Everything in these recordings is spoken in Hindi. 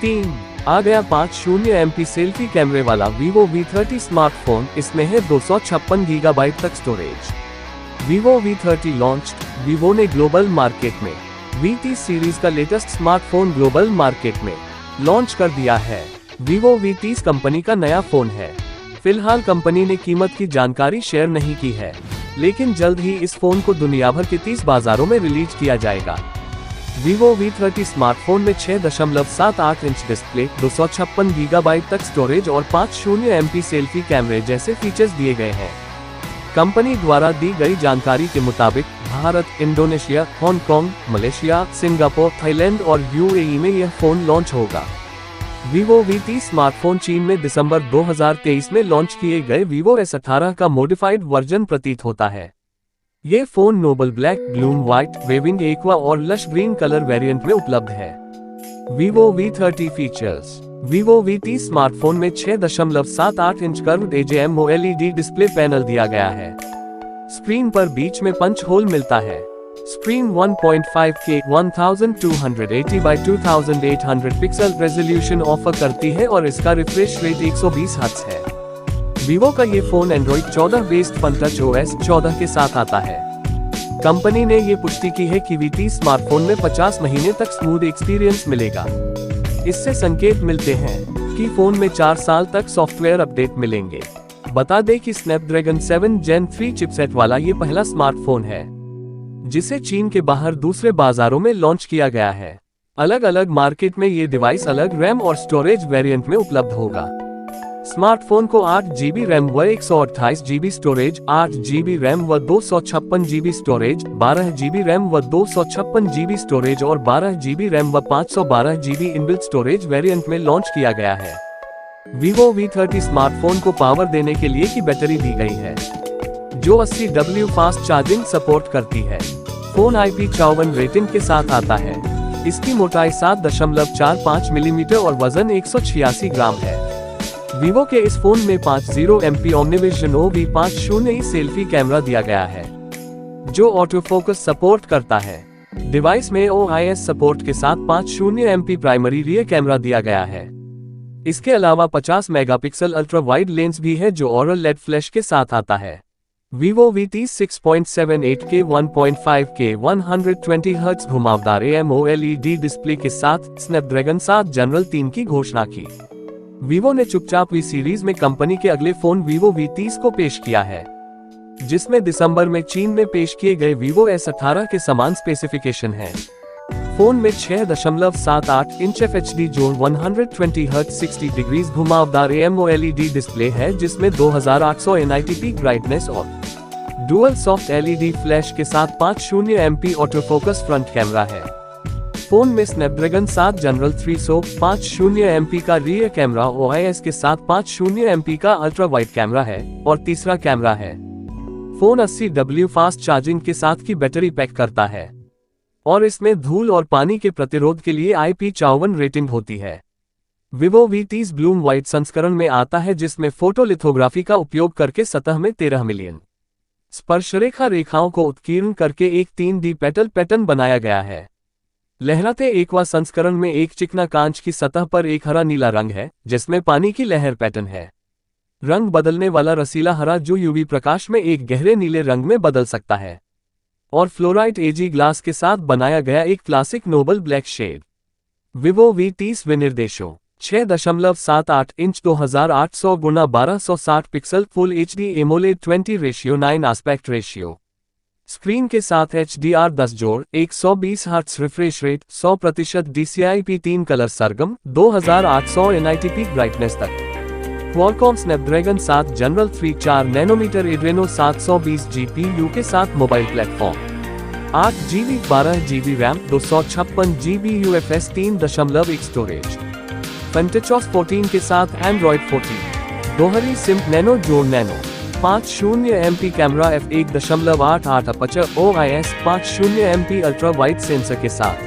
3 आ गया 50 MP सेल्फी कैमरे वाला Vivo V30 स्मार्टफोन। इसमें है 256 GB तक storage. Vivo V30 launched. Vivo ने ग्लोबल मार्केट में V30 सीरीज का लेटेस्ट स्मार्टफोन ग्लोबल मार्केट में लॉन्च कर दिया है। Vivo V30 कंपनी का नया फोन है। फिलहाल कंपनी ने कीमत की जानकारी शेयर नहीं की है, लेकिन जल्द ही इस फोन को दुनिया भर के 30 बाजारों में रिलीज किया जाएगा। Vivo V30 स्मार्टफोन में 6.78 इंच डिस्प्ले, 256 GB तक स्टोरेज और 50 MP सेल्फी कैमरे जैसे फीचर्स दिए गए हैं। कंपनी द्वारा दी गई जानकारी के मुताबिक Bharat, Indonesia, Hong Kong, Malaysia, Singapore, Thailand और UAE में यह फोन लॉन्च होगा। Vivo V30 स्मार्टफोन चीन में दिसंबर 2023 में लॉन्च किए गए Vivo S18 का मॉडिफाइड वर्जन प्रतीत होता है। ये phone noble black, bloom white, waving aqua और लश ग्रीन कलर वेरिएंट में उपलब्ध है। Vivo V30 features. Vivo V30 smartphone में 6.78 inch curved AMOLED display panel दिया गया है। स्क्रीन पर बीच में पंच होल मिलता है। Screen 1.5K 1280 by 2800 pixel resolution offer करती है और इसका रिफ्रेश रेट 120 हर्ट्ज है। Vivo का ये phone Android 14 based FunTouch OS 14 के साथ आता है। कंपनी ने ये पुष्टि की है कि V30 स्मार्टफोन में 50 महीने तक स्मूथ एक्सपीरियंस मिलेगा। इससे संकेत मिलते हैं कि फोन में 4 साल तक सॉफ्टवेयर अपडेट मिलेंगे। बता दें कि Snapdragon 7 Gen 3 चिपसेट वाला ये पहला स्मार्टफोन है, जिसे चीन के बाहर दूसरे बाजारों में लॉन्च किया गया है। अलग अलग मार्केट में ये डिवाइस अलग रैम और स्टोरेज वेरिएंट में उपलब्ध होगा। स्मार्टफोन को 8 GB रैम व 128 GB स्टोरेज, 8 GB रैम व 256 GB स्टोरेज, 12 GB रैम व 256 GB स्टोरेज और 12 GB रैम व 512 GB इनबिल्ट स्टोरेज वेरिएंट में लॉन्च किया गया है। Vivo V30 स्मार्टफोन को पावर देने के लिए की बैटरी दी गई है, जो 80W फास्ट चार्जिंग सपोर्ट करती है। फोन IP54 रेटिंग के साथ आता है। इसकी मोटाई 7.45 मिलीमीटर और वजन 186 ग्राम है। Vivo के इस फोन में 50 MP Omnivision OV50 selfie camera दिया गया है, जो ऑटो फोकस सपोर्ट करता है। डिवाइस में OIS सपोर्ट के साथ 50 MP प्राइमरी रियर कैमरा दिया गया है। इसके अलावा 50 मेगापिक्सल अल्ट्रा वाइड लेंस भी है, जो ऑरल लेड फ्लैश के साथ आता है। Vivo V30 6.78K 1.5K 120 Hz घुमावदार AMOLED डिस्प्ले के साथ Snapdragon 7 Gen 3 की घोषणा की। Vivo ने चुपचाप V सीरीज में कंपनी के अगले फोन Vivo V30 को पेश किया है, जिसमें दिसंबर में चीन में पेश किए गए Vivo S18 के समान स्पेसिफिकेशन है। फोन में 6.78 इंच FHD जो 120 Hz 60 डिग्रीज घुमावदार AMOLED डिस्प्ले है, जिसमें 2800 nITP ब्राइटनेस और डुअल सॉफ्ट LED फ्लैश के साथ 50 MP auto focus front camera है। फोन में Snapdragon 7 Gen 3 50 MP का रियर कैमरा OIS के साथ 50 MP का अल्ट्रा वाइड कैमरा है और तीसरा कैमरा है। फोन 80W फास्ट चार्जिंग के साथ की बैटरी पैक करता है और इसमें धूल और पानी के प्रतिरोध के लिए IP54 रेटिंग होती है। Vivo V30 ब्लूम व्हाइट संस्करण में आता है, जिसमें फोटोलिथोग्राफी का उपयोग करके सतह में 13 मिलियन स्पर्शरेखा रेखाओं को उत्कीर्ण करके एक 3D पेटल पैटर्न बनाया गया है। लहराते एक्वा संस्करण में एक चिकना कांच की सतह पर एक हरा नीला रंग है, जिसमें पानी की लहर पैटर्न है। रंग बदलने वाला रसीला हरा जो UV प्रकाश में एक गहरे नीले रंग में बदल सकता है, और फ्लोराइट AG ग्लास के साथ बनाया गया एक classic noble black shade. Vivo V30 विनिर्देशों 6.78 inch 2800 × 1260 pixel full HD AMOLED 20:9 aspect ratio. Screen के साथ HDR 10:120 hertz refresh rate, 100% DCI-P3 colour सरगम, 2800 nITP ब्राइटनेस तक। Qualcomm Snapdragon 7 Gen 3 4 nanometre Adreno 720 GPU के साथ mobile platform, 8 GB 12 GB RAM, 256 GB UFS 3.1 storage. FunTouch 14 के साथ Android 14, दोहरी सिम नैनो जोड़ nano, 50 MP camera f1.88 aperture OIS, 50 MP ultra wide sensor के साथ,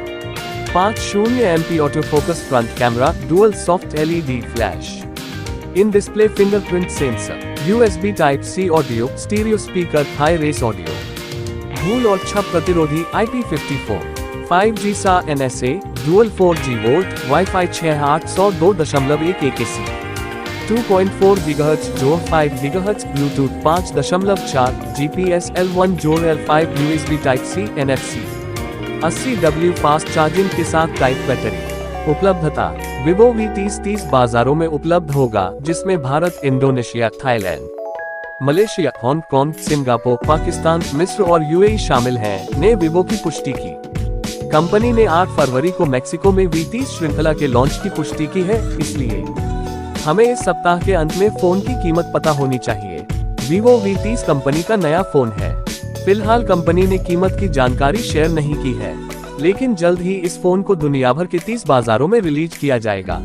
50 MP auto focus front camera, dual soft LED flash, in display fingerprint sensor, USB Type-C audio, stereo speaker, high race audio, धूल और छप प्रतिरोधी IP54। 5G सा NSA, dual 4G volt, wifi 6802.1 AKC, 2.4 GHz जोड़ 5 GHz, ब्लूटूथ 5.4, GPS L1 जोड़ L5, USB Type-C, NFC, 80W fast charging के साथ टाइप बैटरी। उपलब्धता: Vivo V30 बाजारों में उपलब्ध होगा, जिसमें Bharat, Indonesia, Thailand, Malaysia, Hong Kong, Singapore, Pakistan, मिस्र और UAE शामिल हैं, ने Vivo की पुष्टि की। कंपनी ने 8 फरवरी को मैक्सिको में V30 श्रृंखला के लॉन्च की पुष्टि की है, इसलिए हमें इस सप्ताह के अंत में फोन की कीमत पता होनी चाहिए। Vivo V30 कंपनी का नया फोन है। फिलहाल कंपनी ने कीमत की जानकारी शेयर नहीं की है, लेकिन जल्द ही इस फोन को दुनिया भर के 30 बाजारों में रिलीज किया जाएगा।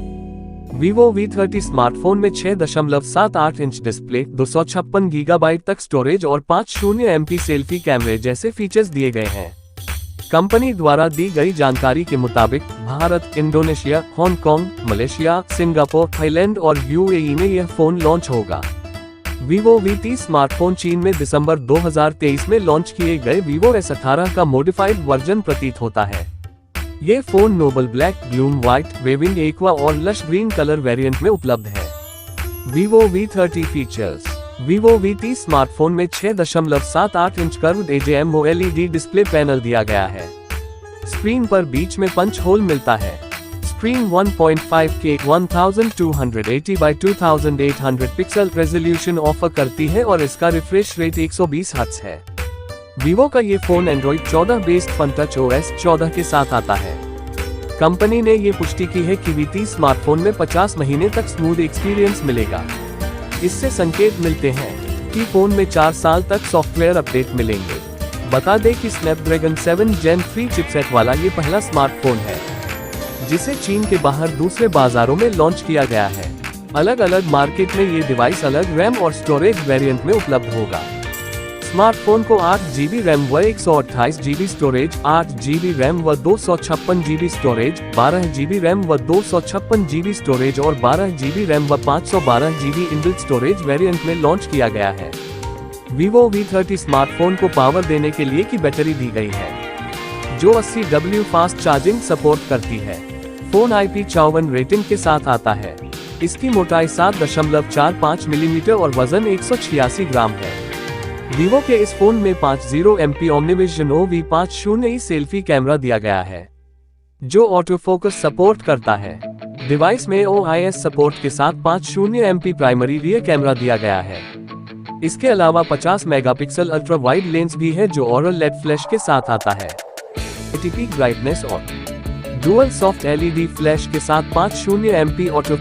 Vivo V30 स्मार्टफोन में 6.78 इंच डिस्प्ले, 256 गीगाबाइट तक स्टोरेज और 50 MP सेल्फी कैमरे जैसे फीचर्स दिए गए हैं। कंपनी द्वारा दी गई जानकारी के मुताबिक Bharat, Indonesia, Hong Kong, Malaysia, Singapore, Thailand और UAE में यह फोन लॉन्च होगा। Vivo V30 स्मार्टफोन चीन में दिसंबर 2023 में लॉन्च किए गए Vivo S18 का मॉडिफाइड वर्जन प्रतीत होता है। ये phone noble black, gloom white, waving aqua और लश ग्रीन कलर वेरिएंट में उपलब्ध है। Vivo V30 features: Vivo V30 smartphone में 6.78 inch curved AMOLED display panel दिया गया है। स्क्रीन पर बीच में पंच होल मिलता है। Screen 1.5K 1280 by 2800 pixel resolution offer करती है और इसका रिफ्रेश रेट 120 हर्ट्ज है। Vivo का ये phone Android 14 based FunTouch OS 14 के साथ आता है। कंपनी ने ये पुष्टि की है कि V30 स्मार्टफोन में 50 महीने तक स्मूथ एक्सपीरियंस मिलेगा। इससे संकेत मिलते हैं कि फोन में 4 साल तक सॉफ्टवेयर अपडेट मिलेंगे। बता दें कि Snapdragon 7 Gen 3 चिपसेट वाला ये पहला स्मार्टफोन है, जिसे चीन के बाहर दूसरे बाजारों में लॉन्च किया गया है। अलग अलग मार्केट में ये डिवाइस अलग रैम और स्टोरेज वेरिएंट में उपलब्ध होगा। स्मार्टफोन को 8GB रैम व 128GB स्टोरेज, 8GB रैम व 256GB स्टोरेज, 12GB रैम व 256GB स्टोरेज और 12GB रैम व 512GB इनबिल्ट स्टोरेज वेरिएंट में लॉन्च किया गया है। Vivo V30 स्मार्टफोन को पावर देने के लिए की बैटरी दी गई है, जो 80W फास्ट चार्जिंग सपोर्ट करती है। फोन IP54 रेटिंग के साथ आता है। इसकी मोटाई 7.45 मिलीमीटर और वजन 186 ग्राम है। Vivo के इस फोन में 50 MP Omnivision OV50 selfie camera दिया गया है, जो ऑटो फोकस सपोर्ट करता है। डिवाइस में OIS सपोर्ट के साथ 50 MP प्राइमरी रियर कैमरा दिया गया है। इसके अलावा 50 मेगापिक्सल अल्ट्रा वाइड लेंस भी है, जो ऑरल लेड फ्लैश के साथ आता है। ATP ब्राइटनेस और डुअल सॉफ्ट LED फ्लैश के साथ 50 MP ऑटो